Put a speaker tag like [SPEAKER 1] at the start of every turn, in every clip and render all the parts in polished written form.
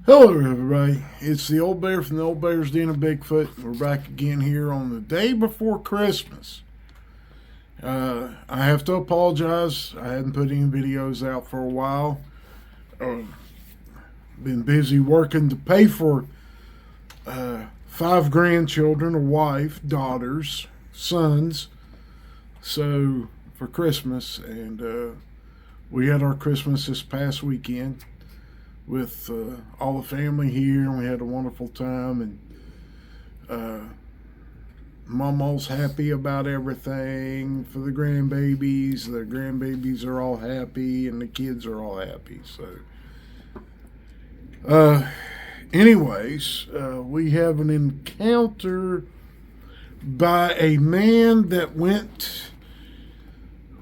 [SPEAKER 1] Hello, everybody. It's the old bear from the old bear's den of Bigfoot. We're back again here on the day before Christmas. I have to apologize. I hadn't put any videos out for a while. Been busy working to pay for 5 grandchildren, a wife, daughters, sons. So for Christmas, and we had our Christmas this past weekend with all the family here, and we had a wonderful time, and Mama's happy about everything for the grandbabies. The grandbabies are all happy, and the kids are all happy. So anyways, we have an encounter by a man that went,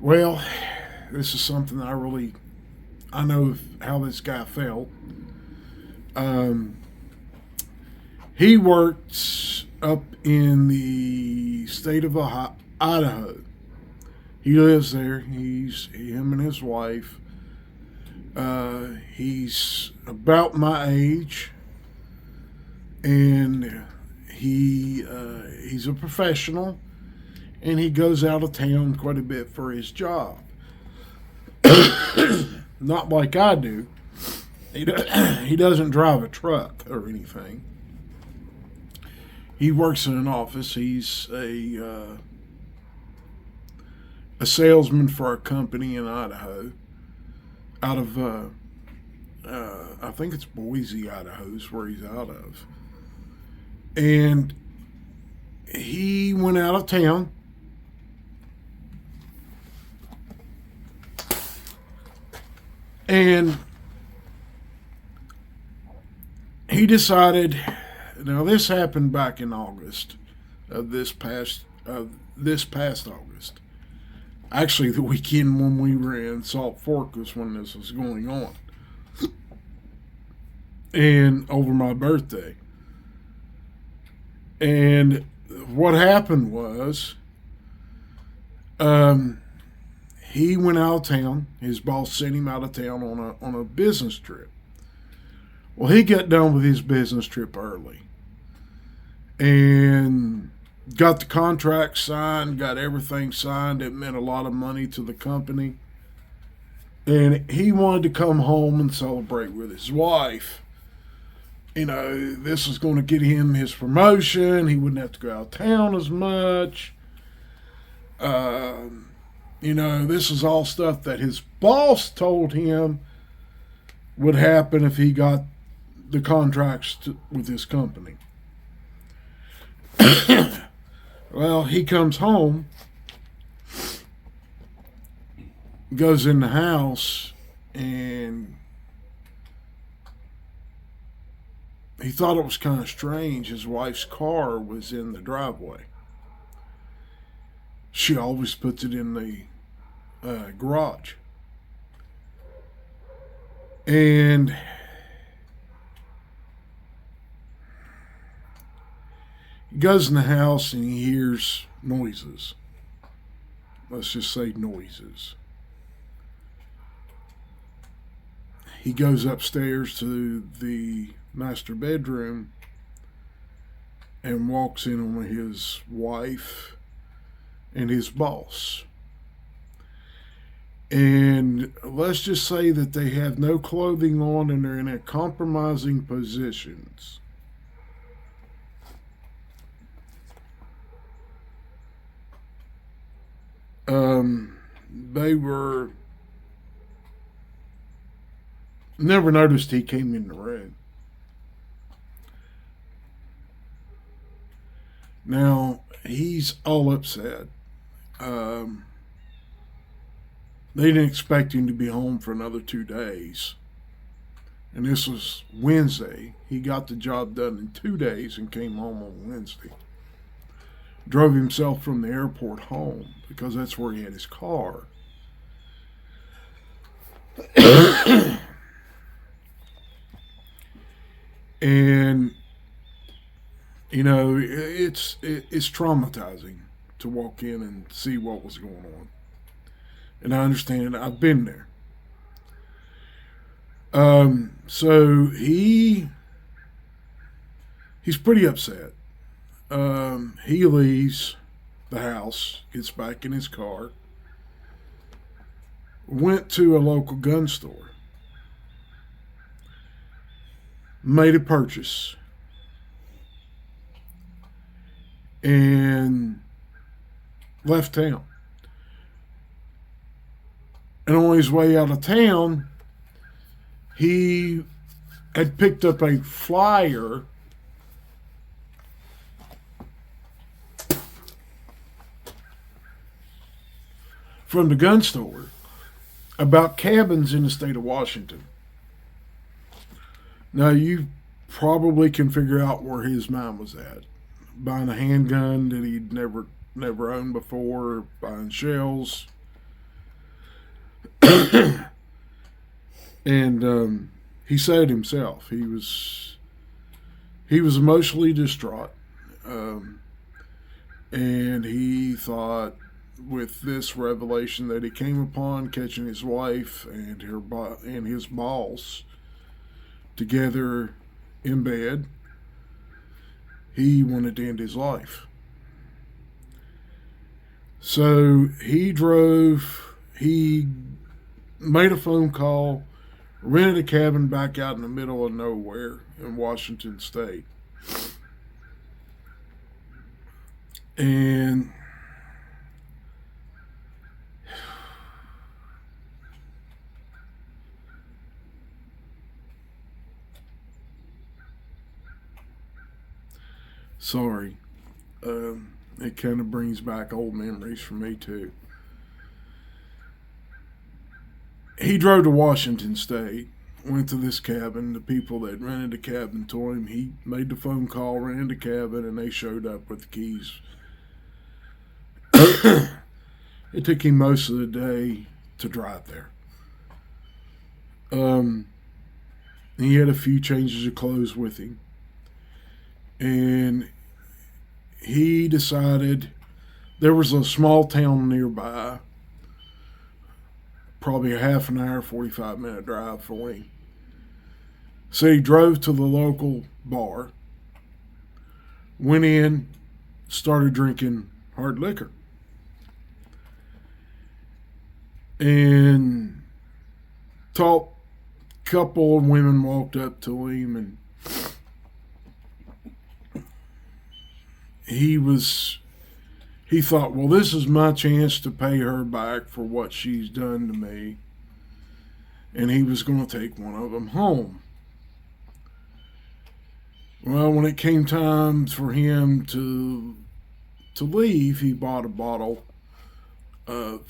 [SPEAKER 1] well, this is something I know how this guy felt. He works up in the state of Idaho. He lives there. Him and his wife. He's about my age, and he's a professional, and he goes out of town quite a bit for his job. Not like I do. He doesn't drive a truck or anything. He works in an office. He's a salesman for a company in Idaho, out of I think it's Boise, Idaho is where he's out of. And he went out of town. And he decided, now this happened back in August of this past August. Actually, the weekend when we were in Salt Fork was when this was going on. And over my birthday. And what happened was, he went out of town. His boss sent him out of town on a business trip. Well, he got done with his business trip early and got the contract signed, got everything signed. It meant a lot of money to the company. And he wanted to come home and celebrate with his wife. You know, this was going to get him his promotion. He wouldn't have to go out of town as much. You know, this is all stuff that his boss told him would happen if he got the contracts with his company. Well, he comes home, goes in the house, and he thought it was kind of strange. His wife's car was in the driveway. She always puts it in the garage. And he goes in the house and he hears noises. Let's just say noises. He goes upstairs to the master bedroom and walks in on his wife and his boss. And let's just say that they have no clothing on and they're in a compromising positions. They were... Never noticed he came in the room. Now, he's all upset. They didn't expect him to be home for another 2 days. And this was Wednesday. He got the job done in 2 days and came home on Wednesday. Drove himself from the airport home because that's where he had his car. And, you know, it's traumatizing to walk in and see what was going on. And I understand, I've been there. So he he's pretty upset. He leaves the house, gets back in his car, went to a local gun store, made a purchase, and left town. And on his way out of town, he had picked up a flyer from the gun store about cabins in the state of Washington. Now, you probably can figure out where his mind was at. Buying a handgun that he'd never owned before, buying shells. And he said it himself. He was emotionally distraught. And he thought, with this revelation that he came upon, catching his wife and his boss together in bed, he wanted to end his life. So he made a phone call, rented a cabin back out in the middle of nowhere in Washington State. And sorry, it kind of brings back old memories for me too. He drove to Washington State, went to this cabin. The people that rented the cabin to him, he made the phone call, rented the cabin, and they showed up with the keys. It took him most of the day to drive there. He had a few changes of clothes with him. And he decided there was a small town nearby, probably a half an hour, 45-minute drive for him. So he drove to the local bar, went in, started drinking hard liquor. And a couple of women walked up to him, and he thought, well, this is my chance to pay her back for what she's done to me. And he was going to take one of them home. Well, when it came time for him to leave, he bought a bottle of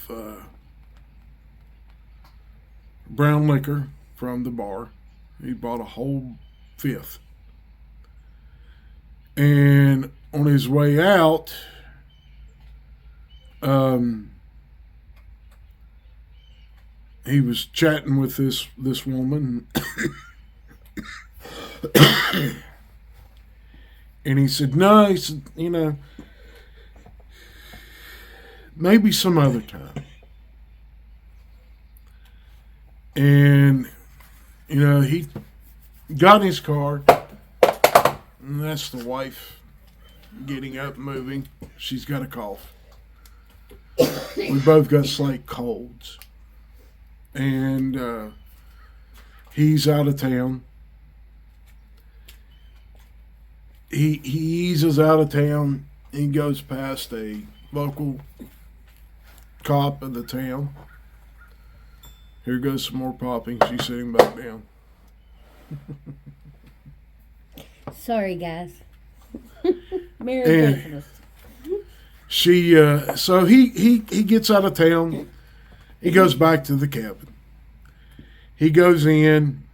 [SPEAKER 1] brown liquor from the bar. He bought a whole fifth. And on his way out, he was chatting with this woman. And he said, no, he said, maybe some other time. And, he got in his car, and that's the wife getting up, moving. She's got a cough. We both got slight colds. And he's out of town. He eases out of town and goes past a local cop of the town. Here goes some more popping. She's sitting back down.
[SPEAKER 2] Sorry, guys. Merry Christmas.
[SPEAKER 1] So he gets out of town. He goes back to the cabin. He goes in.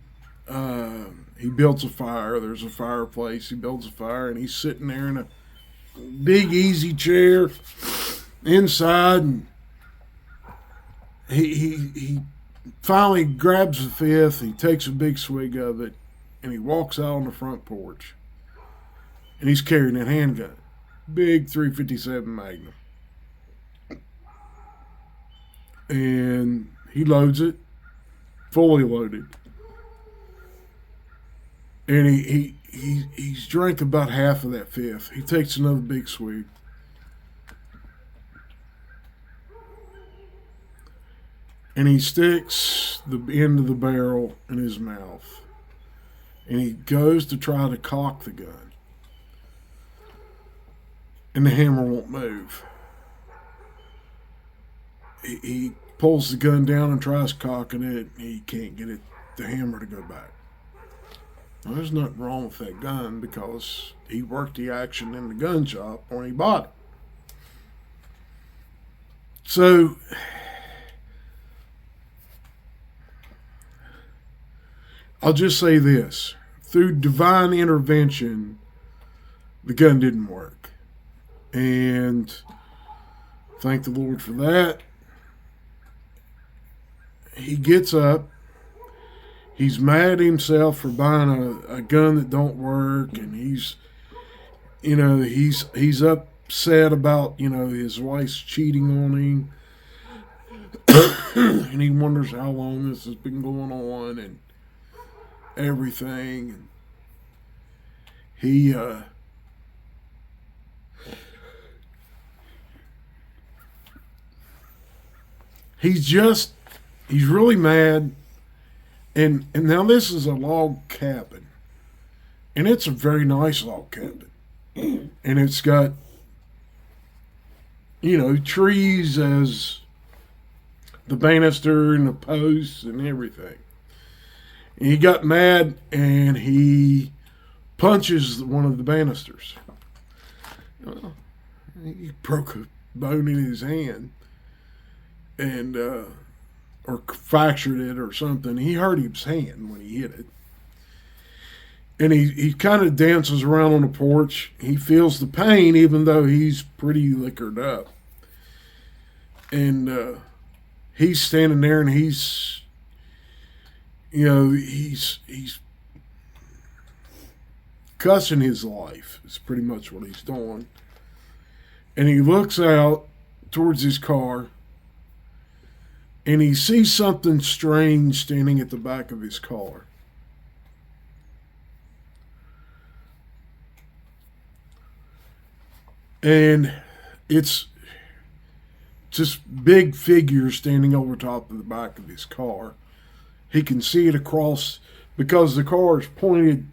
[SPEAKER 1] He builds a fire. There's a fireplace. He builds a fire, and he's sitting there in a big easy chair inside. And he finally grabs the fifth. He takes a big swig of it, and he walks out on the front porch. And he's carrying a handgun, big .357 Magnum, and he loads it, fully loaded. And he's drank about half of that fifth. He takes another big swig. And he sticks the end of the barrel in his mouth. And he goes to try to cock the gun. And the hammer won't move. He pulls the gun down and tries cocking it. And he can't get the hammer to go back. Now, there's nothing wrong with that gun because he worked the action in the gun shop when he bought it. So, I'll just say this. Through divine intervention, the gun didn't work. And thank the Lord for that. He gets up. He's mad at himself for buying a gun that don't work. And he's upset about, his wife's cheating on him. And he wonders how long this has been going on and everything. And he's really mad. And now this is a log cabin. And it's a very nice log cabin. And it's got, trees as the banister and the posts and everything. And he got mad and he punches one of the banisters. He broke a bone in his hand and or fractured it or something. He hurt his hand when he hit it. And he kind of dances around on the porch. He feels the pain even though he's pretty liquored up. And he's standing there and he's cussing his life is pretty much what he's doing. And he looks out towards his car and he sees something strange standing at the back of his car. And it's just big figures standing over top of the back of his car. He can see it across because the car is pointed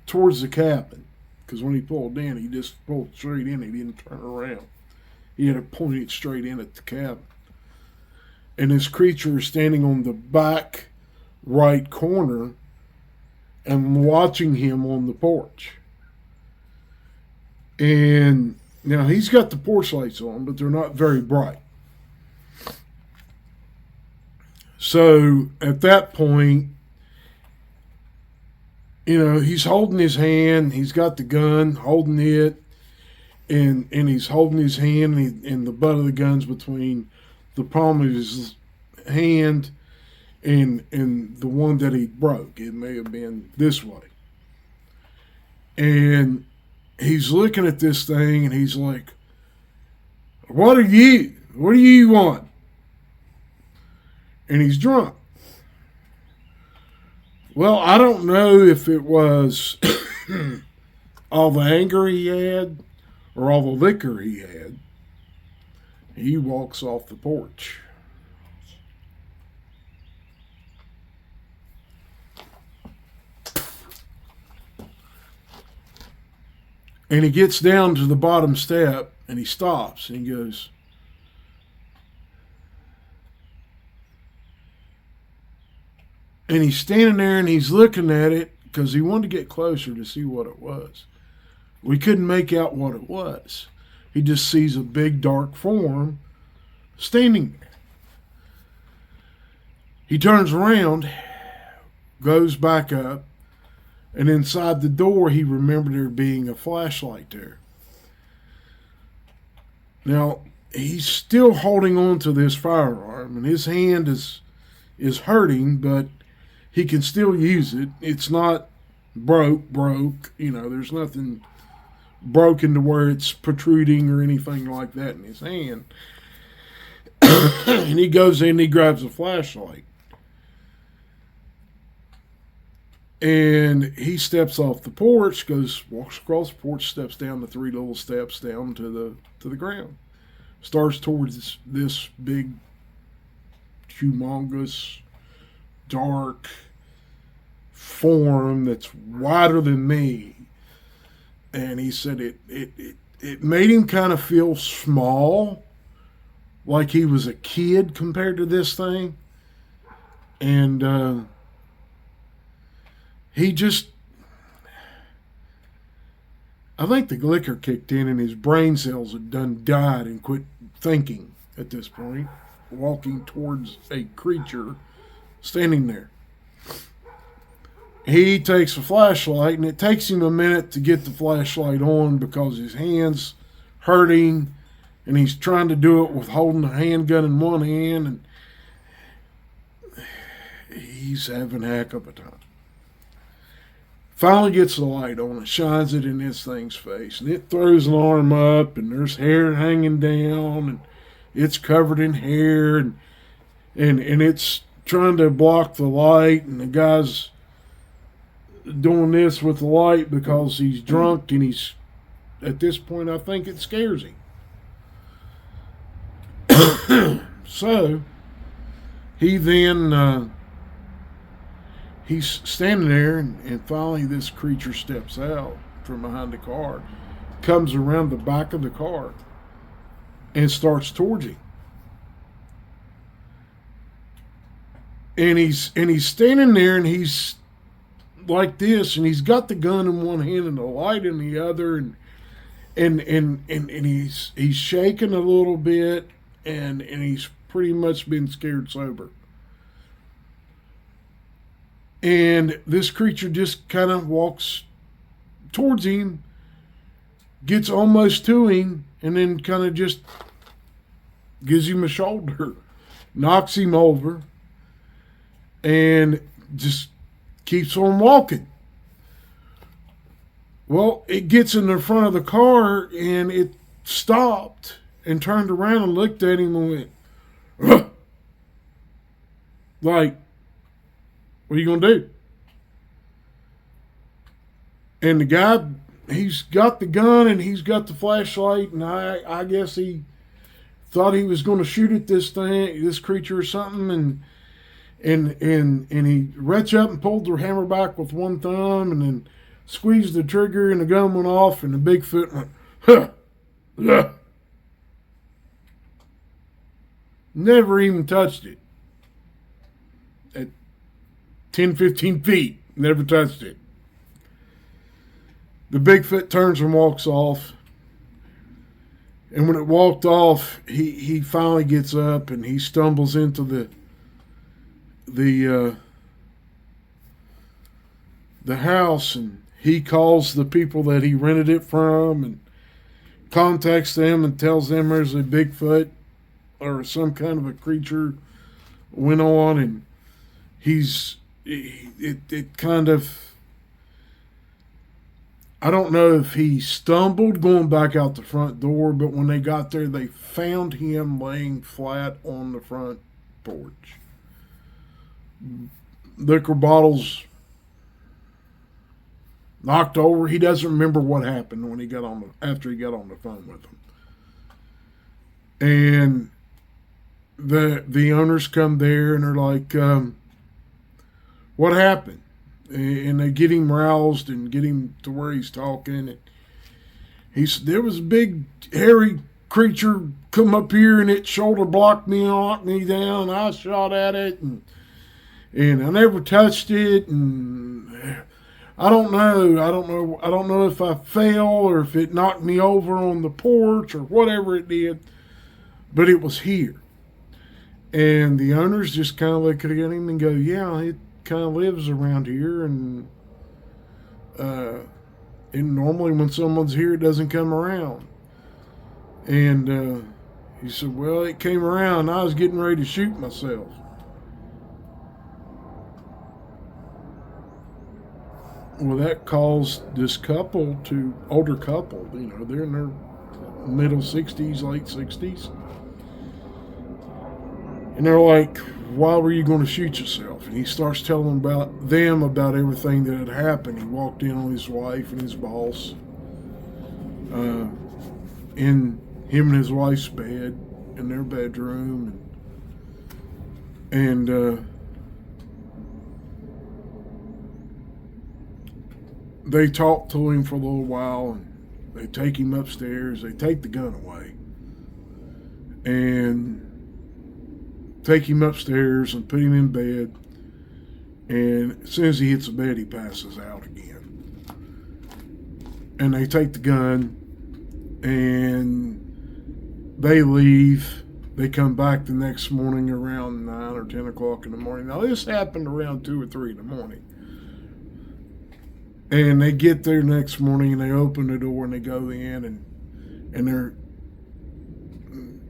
[SPEAKER 1] towards the cabin. Because when he pulled in, he just pulled straight in. He didn't turn around. He had it pointed straight in at the cabin. And this creature is standing on the back right corner and watching him on the porch. And now he's got the porch lights on, but they're not very bright. So at that point, he's holding his hand. He's got the gun, holding it, and he's holding his hand, and the butt of the gun's between the palm of his hand and the one that he broke. It may have been this way. And he's looking at this thing, and he's like, What do you want? And he's drunk. Well, I don't know if it was all the anger he had or all the liquor he had. He walks off the porch. And he gets down to the bottom step and he stops and he goes, and he's standing there and he's looking at it because he wanted to get closer to see what it was. We couldn't make out what it was. He just sees a big dark form standing there. He turns around, goes back up, and inside the door he remembered there being a flashlight there. Now, he's still holding on to this firearm, and his hand is hurting, but he can still use it. It's not broke. There's nothing broken to where it's protruding or anything like that in his hand. And he goes in and he grabs a flashlight. And he steps off the porch, walks across the porch, steps down the 3 little steps down to the ground. Starts towards this big, humongous, dark form that's wider than me. And he said it made him kind of feel small, like he was a kid compared to this thing. And he just, I think the liquor kicked in and his brain cells had done died and quit thinking at this point, walking towards a creature standing there. He takes a flashlight, and it takes him a minute to get the flashlight on because his hand's hurting, and he's trying to do it with holding a handgun in one hand, and he's having a heck of a time. Finally gets the light on and shines it in this thing's face, and it throws an arm up, and there's hair hanging down, and it's covered in hair, and it's trying to block the light, and the guy's doing this with the light because he's drunk, and he's, at this point, I think it scares him. So he then he's standing there, and finally this creature steps out from behind the car, comes around the back of the car, and starts towards him. And he's standing there, and he's like this, and he's got the gun in one hand and the light in the other, and he's shaking a little bit, and he's pretty much been scared sober. And this creature just kind of walks towards him, gets almost to him, and then kind of just gives him a shoulder, knocks him over, and just keeps on walking. Well, it gets in the front of the car, and it stopped and turned around and looked at him and went, "Ugh." Like, what are you going to do? And the guy, he's got the gun and he's got the flashlight, and I guess he thought he was going to shoot at this creature or something, and he reached up and pulled the hammer back with one thumb, and then squeezed the trigger, and the gun went off, and the Bigfoot went, "Huh, huh." Never even touched it. At 10, 15 feet, never touched it. The Bigfoot turns and walks off. And when it walked off, he finally gets up, and he stumbles into the house, and he calls the people that he rented it from and contacts them and tells them there's a Bigfoot or some kind of a creature went on, and it kind of, I don't know if he stumbled going back out the front door, but when they got there, they found him laying flat on the front porch. Liquor bottles knocked over. He doesn't remember what happened after he got on the phone with them. And the owners come there, and they're like, "What happened?" And they get him roused and get him to where he's talking. And there was a big hairy creature come up here, and it shoulder blocked me and knocked me down. I shot at it, and I never touched it. And I don't know if I fell or if it knocked me over on the porch or whatever it did, but it was here. And the owners just kind of look at him and go, "Yeah, it kind of lives around here, and normally when someone's here, it doesn't come around." And he said, "Well, it came around. I was getting ready to shoot myself." Well, that caused this older couple, they're in their middle 60s, late 60s. And they're like, why were you going to shoot yourself? And he starts telling them about everything that had happened. He walked in on his wife and his boss, in him and his wife's bed, in their bedroom, and they talk to him for a little while, and they take him upstairs. They take the gun away and take him upstairs and put him in bed. And as soon as he hits the bed, he passes out again. And they take the gun and they leave. They come back the next morning around 9 or 10 o'clock in the morning. Now, this happened around 2 or 3 in the morning. And they get there next morning and they open the door and they go in, and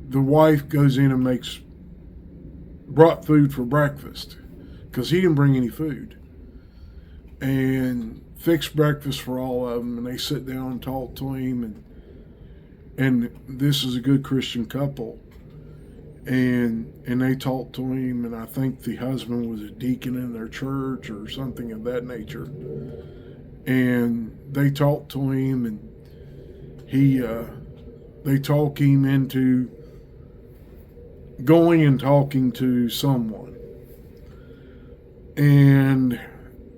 [SPEAKER 1] the wife goes in and brought food for breakfast because he didn't bring any food, and fixed breakfast for all of them. And they sit down and talk to him, and this is a good Christian couple, and they talked to him, and I think the husband was a deacon in their church or something of that nature. And they talked to him, and they talk him into going and talking to someone. And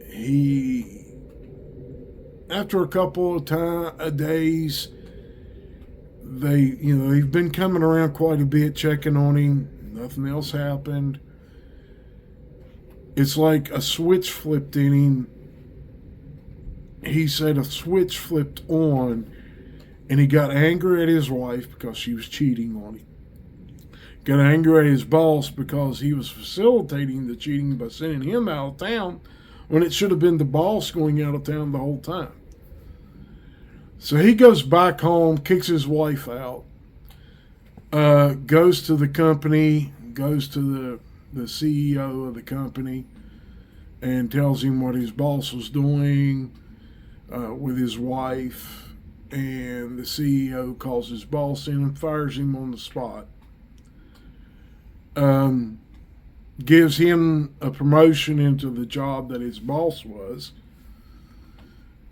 [SPEAKER 1] he, after a couple of days, they've been coming around quite a bit, checking on him. Nothing else happened. It's like a switch flipped in him. He said a switch flipped on, and he got angry at his wife because she was cheating on him. Got angry at his boss because he was facilitating the cheating by sending him out of town when it should have been the boss going out of town the whole time. So he goes back home, kicks his wife out, goes to the company, goes to the CEO of the company, and tells him what his boss was doing with his wife. And the CEO calls his boss in and fires him on the spot. Gives him a promotion into the job that his boss was.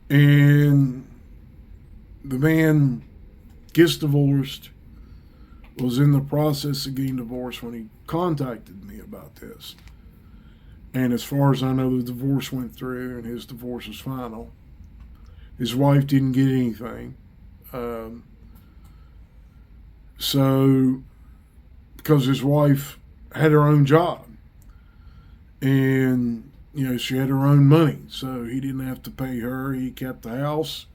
[SPEAKER 1] And the man gets divorced, was in the process of getting divorced when he contacted me about this. And as far as I know, the divorce went through and his divorce was final. His wife didn't get anything. So, because his wife had her own job and, she had her own money, so he didn't have to pay her. He kept the house,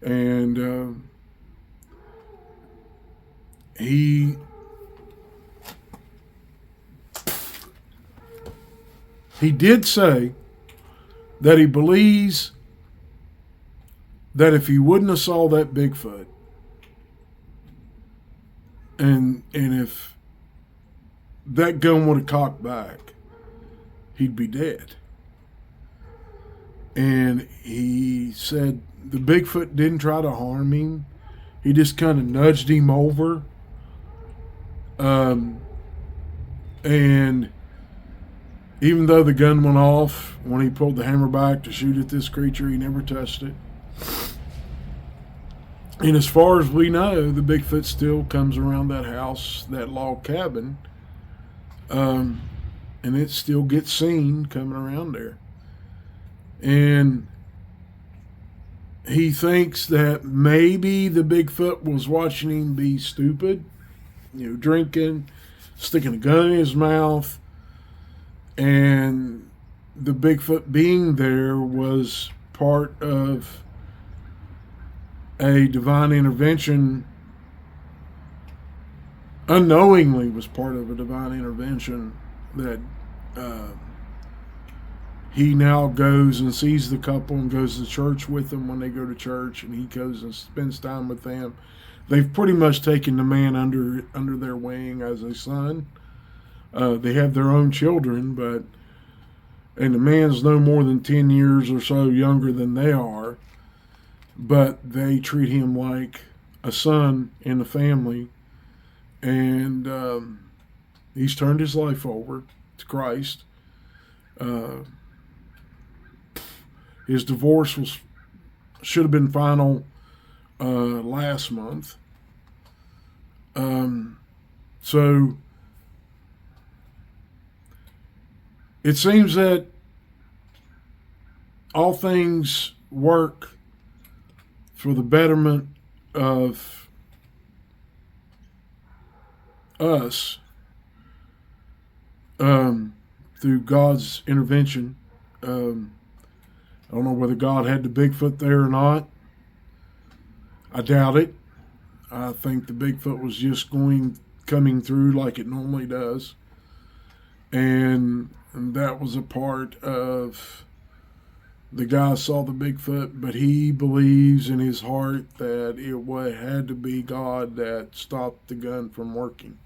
[SPEAKER 1] and he did say that he believes that if he wouldn't have saw that Bigfoot, and if that gun would have cocked back, he'd be dead. And he said the Bigfoot didn't try to harm him. He just kind of nudged him over. And even though the gun went off when he pulled the hammer back to shoot at this creature, he never touched it. And as far as we know, the Bigfoot still comes around that house, that log cabin, and it still gets seen coming around there. And he thinks that maybe the Bigfoot was watching him be stupid, drinking, sticking a gun in his mouth, and the Bigfoot being there was part of a divine intervention, unknowingly was part of a divine intervention that he now goes and sees the couple and goes to church with them when they go to church, and he goes and spends time with them. They've pretty much taken the man under their wing as a son. They have their own children, and the man's no more than 10 years or so younger than they are, but they treat him like a son in the family. And He's turned his life over to Christ. His divorce should have been final last month. So it seems that all things work for the betterment of us through God's intervention. I don't know whether God had the Bigfoot there or not. I doubt it. I think the Bigfoot was just coming through like it normally does. And that was a part of the guy saw the Bigfoot, but he believes in his heart that it had to be God that stopped the gun from working.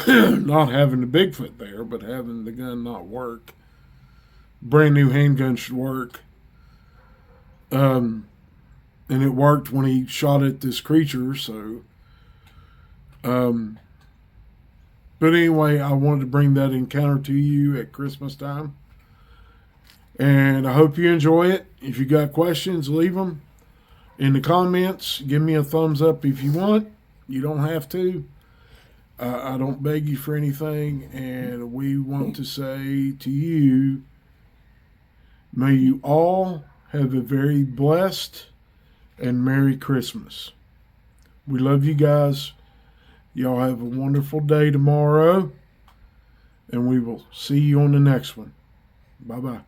[SPEAKER 1] Not having the Bigfoot there, but having the gun not work. Brand new handgun should work. And it worked when he shot at this creature, so. But anyway, I wanted to bring that encounter to you at Christmas time. And I hope you enjoy it. If you got questions, leave them in the comments. Give me a thumbs up if you want. You don't have to. I don't beg you for anything. And we want to say to you, may you all have a very blessed and Merry Christmas. We love you guys. Y'all have a wonderful day tomorrow. And we will see you on the next one. Bye-bye.